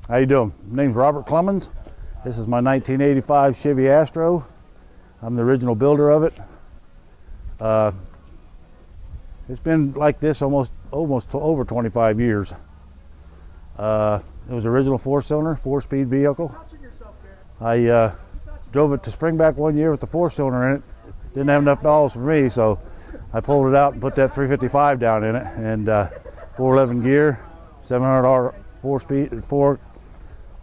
How you doing? My name's Robert Clemons. This is my 1985 Chevy Astro. I'm the original builder of it. It's been like this almost over 25 years. It was original 4-cylinder, 4-speed vehicle. I drove it to Springback one year with the 4-cylinder in it. Didn't have enough dollars for me, so I pulled it out and put that 355 down in it, and 411 gear, 700 4-speed,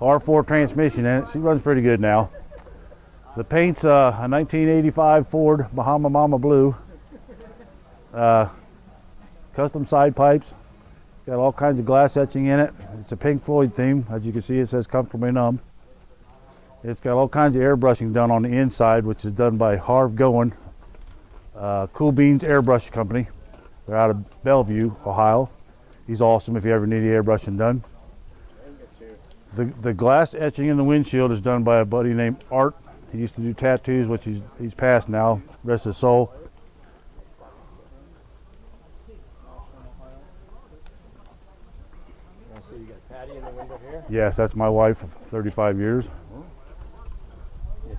4R4 transmission in it. She runs pretty good now. The paint's a 1985 Ford Bahama Mama Blue. Custom side pipes. Got all kinds of glass etching in it. It's a Pink Floyd theme. As you can see, it says comfortably numb. It's got all kinds of airbrushing done on the inside, which is done by Harv Goen, Cool Beans Airbrush Company. They're out of Bellevue, Ohio. He's awesome if you ever need airbrushing done. The glass etching in the windshield is done by a buddy named Art. He used to do tattoos, which he's passed now, rest of his soul. So you got Patty in the window here? Yes, that's my wife of 35 years.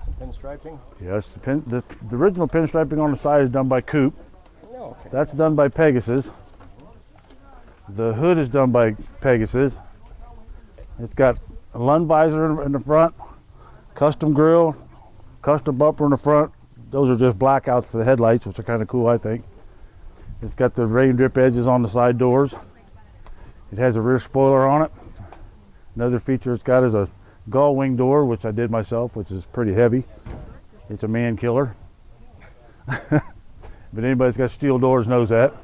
Some pinstriping? Yes, the original pinstriping on the side is done by Coop. Oh, okay. That's done by Pegasus. The hood is done by Pegasus. It's got a Lund visor in the front, custom grille, custom bumper in the front. Those are just blackouts for the headlights, which are kind of cool, I think. It's got the rain drip edges on the side doors. It has a rear spoiler on it. Another feature it's got is a gull wing door, which I did myself, which is pretty heavy. It's a man killer. But anybody that's got steel doors knows that.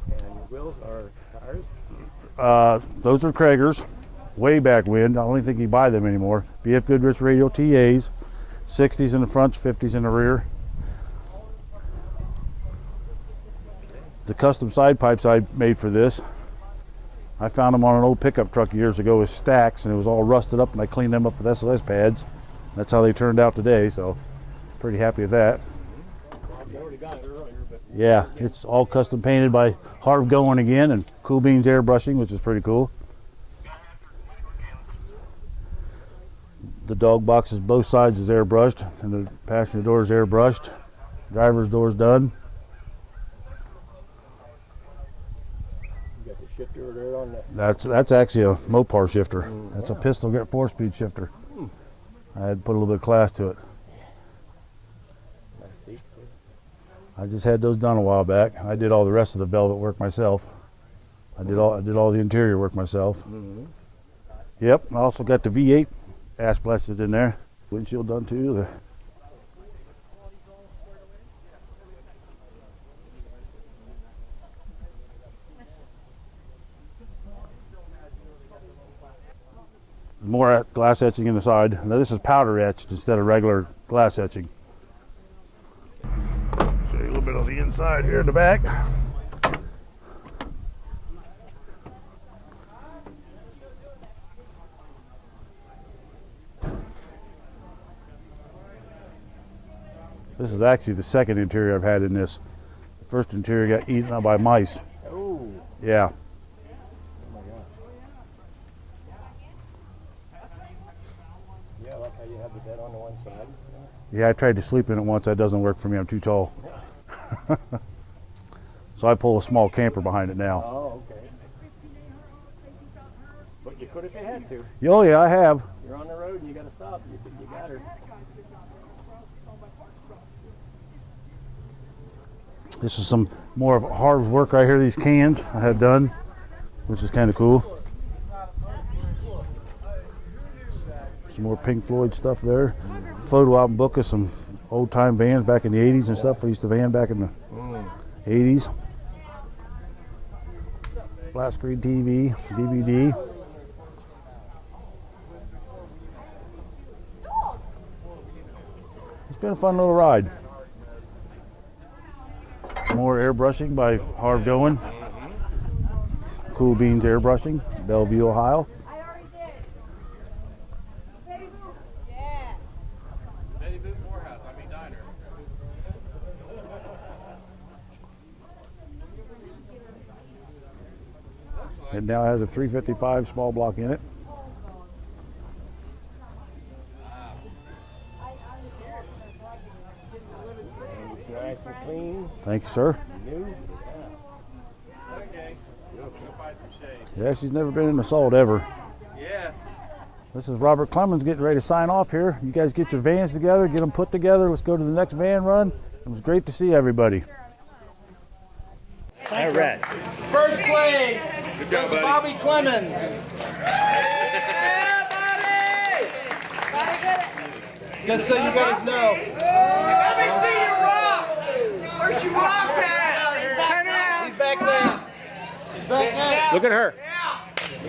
And your wheels are tires? Those are Krager's, way back when. I don't even think you buy them anymore. BF Goodrich Radial TAs, 60s in the front, 50s in the rear. The custom side pipes I made for this, I found them on an old pickup truck years ago with stacks, and it was all rusted up, and I cleaned them up with SLS pads. That's how they turned out today, so pretty happy with that. Yeah, it's all custom painted by Harv Goen again, and Cool Beans airbrushing, which is pretty cool. The dog boxes, both sides is airbrushed, and the passenger door is airbrushed. Driver's door is done. Shifter there on that. That's actually a Mopar shifter. That's a pistol 4-speed shifter. I had to put a little bit of class to it. Nice seats. I just had those done a while back. I did all the rest of the velvet work myself. I did all the interior work myself. Yep. I also got the V8 ash blasted in there. Windshield done too. More glass etching in the side. Now this is powder etched instead of regular glass etching. Show you a little bit of the inside here in the back. This is actually the second interior I've had in this. The first interior got eaten up by mice. Oh. Yeah. Yeah, I like how you have the bed on the one side. Yeah, I tried to sleep in it once. That doesn't work for me. I'm too tall. So I pull a small camper behind it now. Oh, okay. But you could if you had to. Oh yeah, I have. You're on the road and you got to stop. You got her. This is some more of Harv's work right here. These cans I had done, which is kind of cool. Some more Pink Floyd stuff there. Photo album book of some old time vans back in the 80s and stuff. I used to van back in the 80s. Flat screen TV, DVD. It's been a fun little ride. More airbrushing by Harv Goen. Cool Beans Airbrushing, Bellevue, Ohio. It now has a 355 small block in it. Looks nice and clean. Thank you, sir. New. Yeah, she's never been in a salt ever. Yes. This is Robert Clemons getting ready to sign off here. You guys get your vans together, get them put together. Let's go to the next van run. It was great to see everybody. All right. First place. Good job, buddy. Bobby Clemons. Just so you guys know. Let me see your rock. Where's your rock at? Turn around. He's back there. He's back there. Look at her.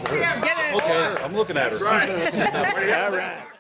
Get it. Okay, I'm looking at her. Right. All right.